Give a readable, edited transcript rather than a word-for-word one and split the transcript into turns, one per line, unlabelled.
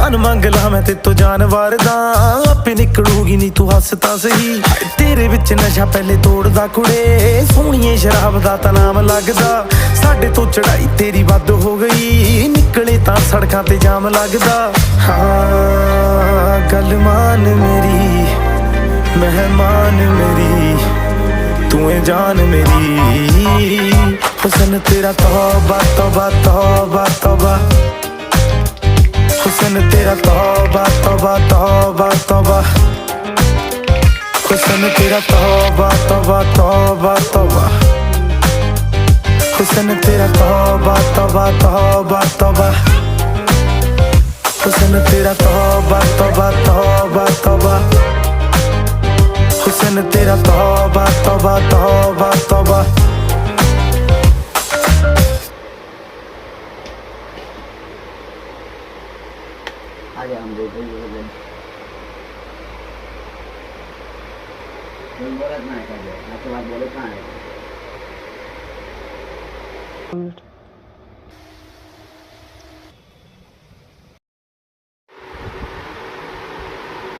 जान मंग ला मैं ते तो जानवर दा आपे निकलूगी नी तू हस तां सही तेरे विच नशा पहले तोड़दा कुड़े सोहणीए शराब दा तां नाम लगदा साडे तो चढ़ाई तेरी वध हो गई निकले तां सड़कां ते जाम लगदा हाँ गल मान मेरी मेहमान मेरी तू है जान मेरी हुसन तेरा तौबा तौबा तौबा तौबा हुसन तेरा तौबा तौबा तौबा तौबा हुसन तेरा तौबा तौबा तौबा तौबा हुसन तेरा तौबा तौबा तौबा तौबा हुसन तेरा तौबा तौबा तौबा तौबा हुसन तेरा तौबा तौबा तौबा तौबा
आगे हम देखते हैं बोलत ना है क्या आपके बाद बोले कहाँ है